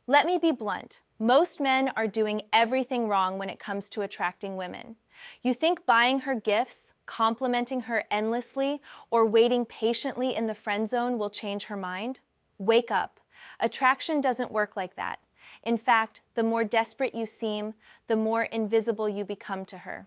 Let me be blunt. Most men are doing everything wrong when it comes to attracting women. You think buying her gifts, complimenting her endlessly, or waiting patiently in the friend zone will change her mind? Wake up. Attraction doesn't work like that. In fact, the more desperate you seem, the more invisible you become to her.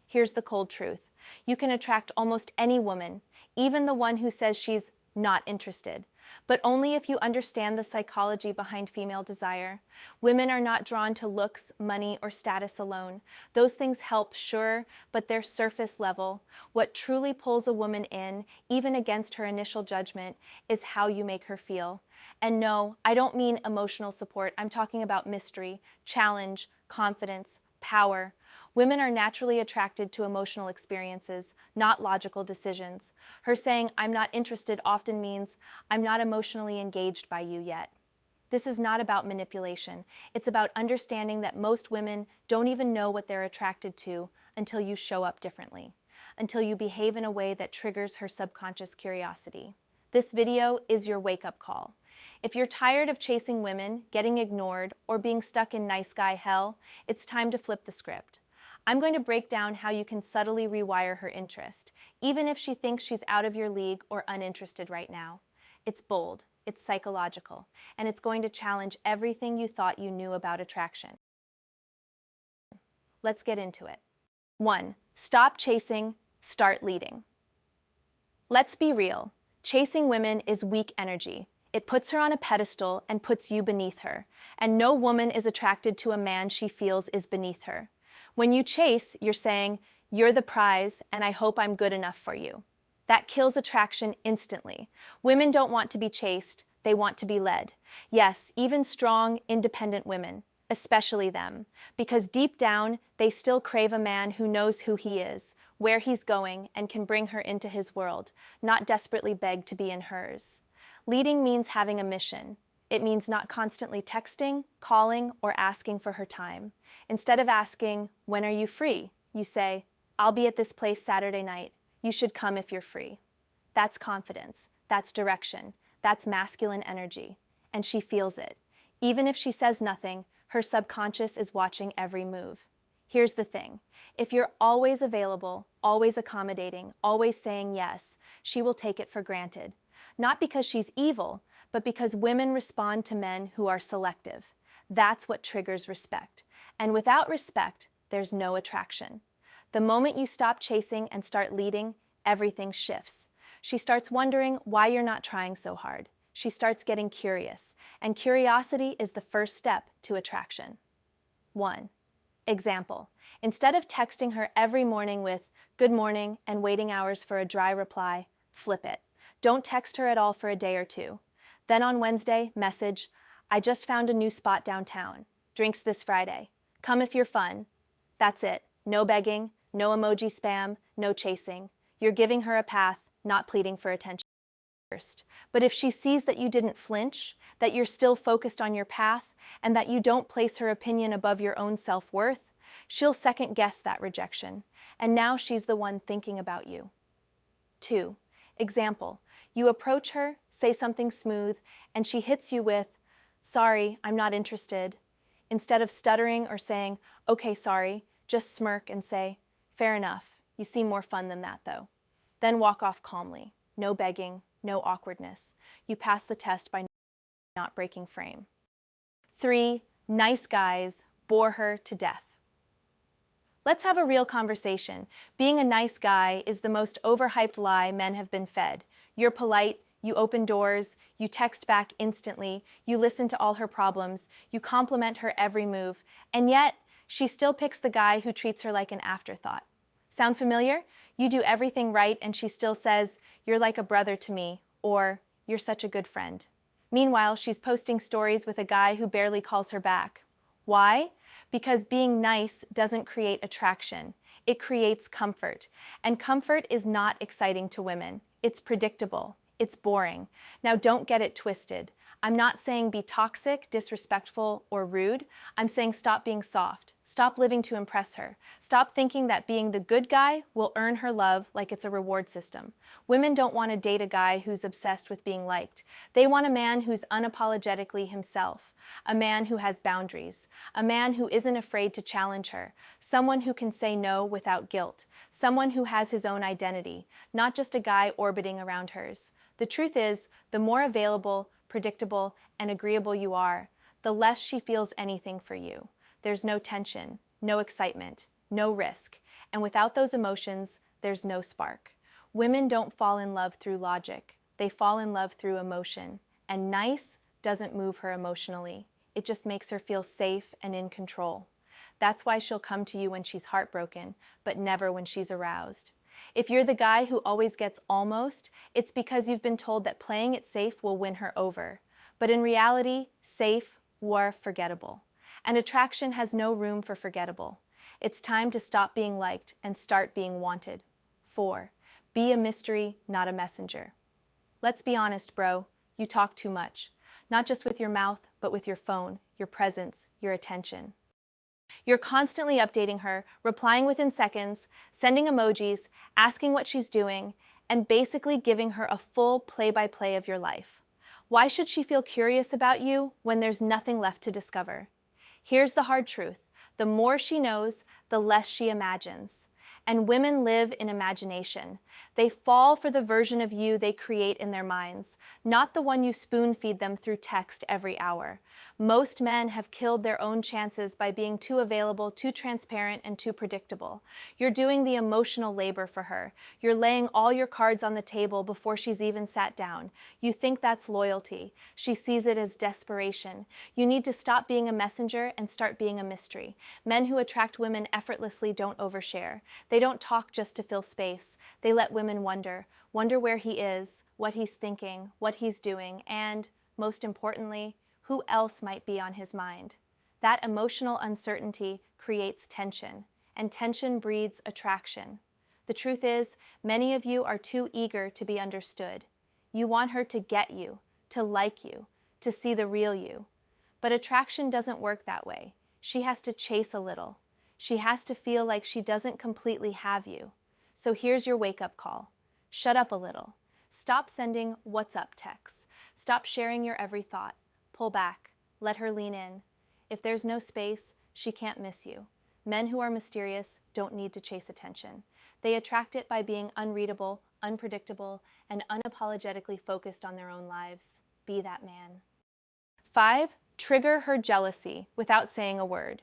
Here's the cold truth. You can attract almost any woman, even the one who says she's not interested, but only if you understand the psychology behind female desire. Women are not drawn to looks, money, or status alone. Those things help, sure, but they're surface level. What truly pulls a woman in, even against her initial judgment, is how you make her feel. And no, I don't mean emotional support. I'm talking about mystery, challenge, confidence, power. Women are naturally attracted to emotional experiences, not logical decisions. Her saying, "I'm not interested," often means, "I'm not emotionally engaged by you yet." This is not about manipulation. It's about understanding that most women don't even know what they're attracted to until you show up differently, until you behave in a way that triggers her subconscious curiosity. This video is your wake-up call. If you're tired of chasing women, getting ignored, or being stuck in nice guy hell, it's time to flip the script. I'm going to break down how you can subtly rewire her interest, even if she thinks she's out of your league or uninterested right now. It's bold, it's psychological, and it's going to challenge everything you thought you knew about attraction. Let's get into it. 1. Stop chasing, start leading. Let's be real. Chasing women is weak energy. It puts her on a pedestal and puts you beneath her, and no woman is attracted to a man she feels is beneath her. When you chase, you're saying, "You're the prize, and I hope I'm good enough for you." That kills attraction instantly. Women don't want to be chased, they want to be led. Yes, even strong, independent women, especially them, because deep down, they still crave a man who knows who he is, where he's going, and can bring her into his world, not desperately beg to be in hers. Leading means having a mission. It means not constantly texting, calling, or asking for her time. Instead of asking, "When are you free?" you say, "I'll be at this place Saturday night. You should come if you're free." That's confidence. That's direction. That's masculine energy. And she feels it. Even if she says nothing, her subconscious is watching every move. Here's the thing. If you're always available, always accommodating, always saying yes, she will take it for granted. Not because she's evil, but because women respond to men who are selective. That's what triggers respect. And without respect, there's no attraction. The moment you stop chasing and start leading, everything shifts. She starts wondering why you're not trying so hard. She starts getting curious, and curiosity is the first step to attraction. 1. Example. Instead of texting her every morning with "good morning" and waiting hours for a dry reply, flip it. Don't text her at all for a day or two. Then on Wednesday, message, "I just found a new spot downtown. Drinks this Friday. Come if you're fun." That's it. No begging, no emoji spam, no chasing. You're giving her a path, not pleading for attention first. But if she sees that you didn't flinch, that you're still focused on your path, and that you don't place her opinion above your own self-worth, she'll second-guess that rejection. And now she's the one thinking about you. 2. Example. You approach her, say something smooth, and she hits you with, "Sorry, I'm not interested." Instead of stuttering or saying, "Okay, sorry," just smirk and say, "Fair enough. You seem more fun than that, though." Then walk off calmly. No begging, no awkwardness. You pass the test by not breaking frame. 3. Nice guys bore her to death. Let's have a real conversation. Being a nice guy is the most overhyped lie men have been fed. You're polite, you open doors, you text back instantly, you listen to all her problems, you compliment her every move, and yet she still picks the guy who treats her like an afterthought. Sound familiar? You do everything right and she still says, "You're like a brother to me," or "You're such a good friend." Meanwhile, she's posting stories with a guy who barely calls her back. Why? Because being nice doesn't create attraction. It creates comfort. And comfort is not exciting to women. It's predictable. It's boring. Now don't get it twisted. I'm not saying be toxic, disrespectful, or rude. I'm saying stop being soft. Stop living to impress her. Stop thinking that being the good guy will earn her love like it's a reward system. Women don't want to date a guy who's obsessed with being liked. They want a man who's unapologetically himself, a man who has boundaries, a man who isn't afraid to challenge her, someone who can say no without guilt, someone who has his own identity, not just a guy orbiting around hers. The truth is, the more available, predictable, and agreeable you are, the less she feels anything for you. There's no tension, no excitement, no risk, and without those emotions, there's no spark. Women don't fall in love through logic. They fall in love through emotion, and nice doesn't move her emotionally. It just makes her feel safe and in control. That's why she'll come to you when she's heartbroken, but never when she's aroused. If you're the guy who always gets almost, it's because you've been told that playing it safe will win her over. But in reality, safe or forgettable. And attraction has no room for forgettable. It's time to stop being liked and start being wanted. 4. Be a mystery, not a messenger. Let's be honest, bro. You talk too much. Not just with your mouth, but with your phone, your presence, your attention. You're constantly updating her, replying within seconds, sending emojis, asking what she's doing, and basically giving her a full play-by-play of your life. Why should she feel curious about you when there's nothing left to discover? Here's the hard truth. The more she knows, the less she imagines. And women live in imagination. They fall for the version of you they create in their minds, not the one you spoon-feed them through text every hour. Most men have killed their own chances by being too available, too transparent, and too predictable. You're doing the emotional labor for her. You're laying all your cards on the table before she's even sat down. You think that's loyalty. She sees it as desperation. You need to stop being a messenger and start being a mystery. Men who attract women effortlessly don't overshare. They don't talk just to fill space. They let women wonder where he is, what he's thinking, what he's doing, and, most importantly, who else might be on his mind. That emotional uncertainty creates tension, and tension breeds attraction. The truth is, many of you are too eager to be understood. You want her to get you, to like you, to see the real you. But attraction doesn't work that way. She has to chase a little. She has to feel like she doesn't completely have you. So here's your wake-up call. Shut up a little. Stop sending "what's up" texts. Stop sharing your every thought. Pull back. Let her lean in. If there's no space, she can't miss you. Men who are mysterious don't need to chase attention. They attract it by being unreadable, unpredictable, and unapologetically focused on their own lives. Be that man. 5. Trigger her jealousy without saying a word.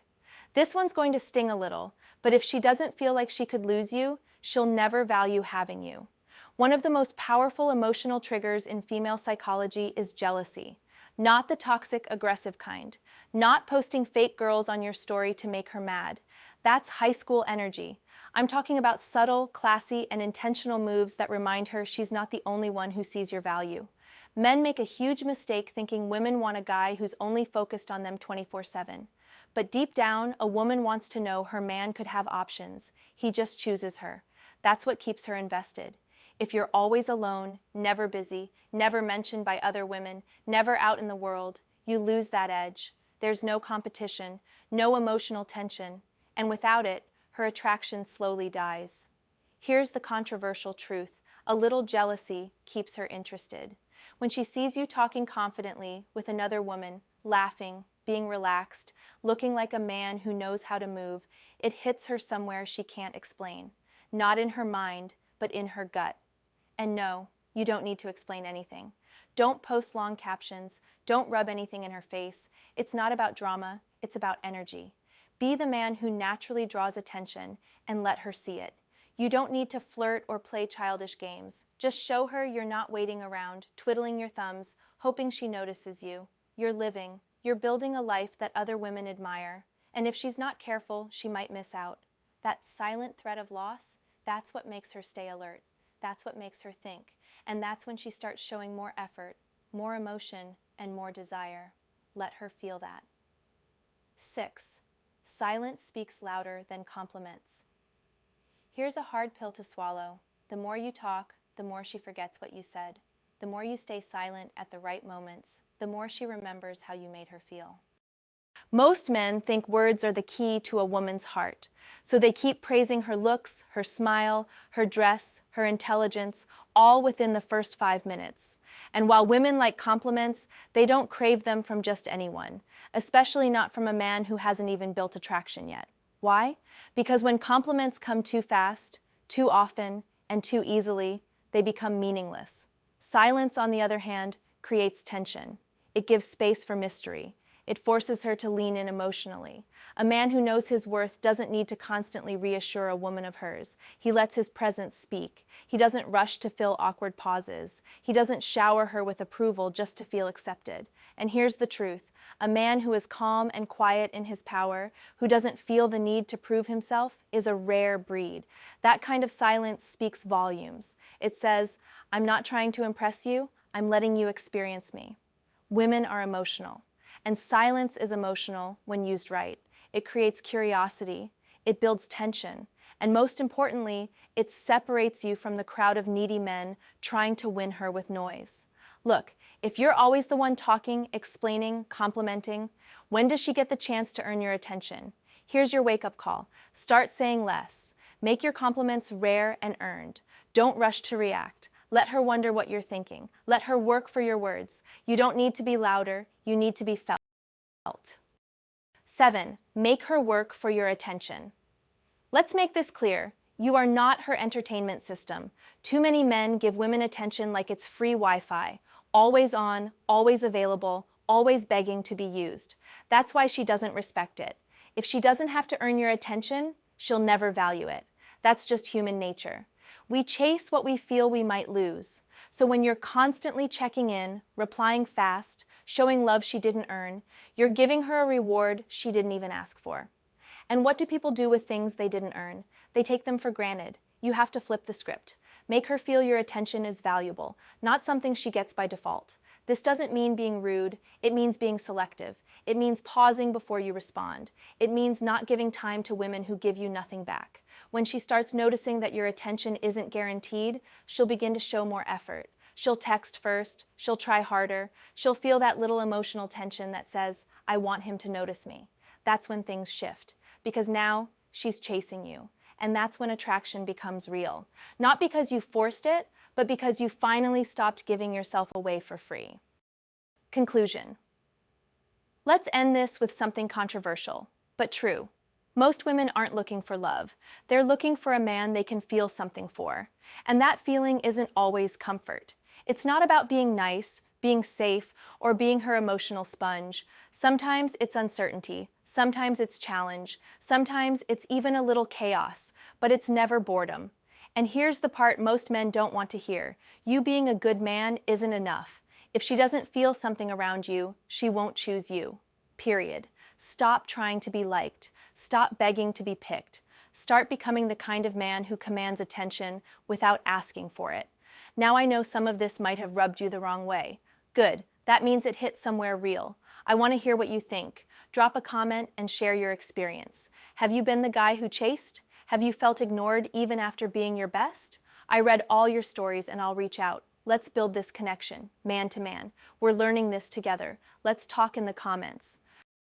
This one's going to sting a little, but if she doesn't feel like she could lose you, she'll never value having you. One of the most powerful emotional triggers in female psychology is jealousy. Not the toxic, aggressive kind. Not posting fake girls on your story to make her mad. That's high school energy. I'm talking about subtle, classy, and intentional moves that remind her she's not the only one who sees your value. Men make a huge mistake thinking women want a guy who's only focused on them 24/7. But deep down, a woman wants to know her man could have options. He just chooses her. That's what keeps her invested. If you're always alone, never busy, never mentioned by other women, never out in the world, you lose that edge. There's no competition, no emotional tension, and without it, her attraction slowly dies. Here's the controversial truth. A little jealousy keeps her interested. When she sees you talking confidently with another woman, laughing, being relaxed, looking like a man who knows how to move, it hits her somewhere she can't explain. Not in her mind, but in her gut. And no, you don't need to explain anything. Don't post long captions. Don't rub anything in her face. It's not about drama, it's about energy. Be the man who naturally draws attention and let her see it. You don't need to flirt or play childish games. Just show her you're not waiting around, twiddling your thumbs, hoping she notices you. You're living. You're building a life that other women admire. And if she's not careful, she might miss out. That silent threat of loss, that's what makes her stay alert. That's what makes her think. And that's when she starts showing more effort, more emotion, and more desire. Let her feel that. 6. Silence speaks louder than compliments. Here's a hard pill to swallow. The more you talk, the more she forgets what you said. The more you stay silent at the right moments, the more she remembers how you made her feel. Most men think words are the key to a woman's heart, so they keep praising her looks, her smile, her dress, her intelligence, all within the first 5 minutes. And while women like compliments, they don't crave them from just anyone, especially not from a man who hasn't even built attraction yet. Why? Because when compliments come too fast, too often, and too easily, they become meaningless. Silence, on the other hand, creates tension. It gives space for mystery. It forces her to lean in emotionally. A man who knows his worth doesn't need to constantly reassure a woman of hers. He lets his presence speak. He doesn't rush to fill awkward pauses. He doesn't shower her with approval just to feel accepted. And here's the truth. A man who is calm and quiet in his power, who doesn't feel the need to prove himself, is a rare breed. That kind of silence speaks volumes. It says, I'm not trying to impress you, I'm letting you experience me. Women are emotional. And silence is emotional when used right. It creates curiosity, it builds tension, and most importantly, it separates you from the crowd of needy men trying to win her with noise. Look, if you're always the one talking, explaining, complimenting, when does she get the chance to earn your attention? Here's your wake-up call. Start saying less. Make your compliments rare and earned. Don't rush to react. Let her wonder what you're thinking. Let her work for your words. You don't need to be louder, you need to be felt. 7. Make her work for your attention. Let's make this clear. You are not her entertainment system. Too many men give women attention like it's free Wi-Fi. Always on, always available, always begging to be used. That's why she doesn't respect it. If she doesn't have to earn your attention, she'll never value it. That's just human nature. We chase what we feel we might lose. So when you're constantly checking in, replying fast, showing love she didn't earn, you're giving her a reward she didn't even ask for. And what do people do with things they didn't earn? They take them for granted. You have to flip the script. Make her feel your attention is valuable, not something she gets by default. This doesn't mean being rude, it means being selective. It means pausing before you respond. It means not giving time to women who give you nothing back. When she starts noticing that your attention isn't guaranteed, she'll begin to show more effort. She'll text first, she'll try harder, she'll feel that little emotional tension that says, I want him to notice me. That's when things shift, because now she's chasing you. And that's when attraction becomes real. Not because you forced it, but because you finally stopped giving yourself away for free. Conclusion. Let's end this with something controversial, but true. Most women aren't looking for love. They're looking for a man they can feel something for. And that feeling isn't always comfort. It's not about being nice, being safe, or being her emotional sponge. Sometimes it's uncertainty. Sometimes it's challenge. Sometimes it's even a little chaos. But it's never boredom. And here's the part most men don't want to hear. You being a good man isn't enough. If she doesn't feel something around you, she won't choose you. Period. Stop trying to be liked. Stop begging to be picked. Start becoming the kind of man who commands attention without asking for it. Now I know some of this might have rubbed you the wrong way. Good. That means it hit somewhere real. I want to hear what you think. Drop a comment and share your experience. Have you been the guy who chased? Have you felt ignored even after being your best? I read all your stories and I'll reach out. Let's build this connection, man to man. We're learning this together. Let's talk in the comments.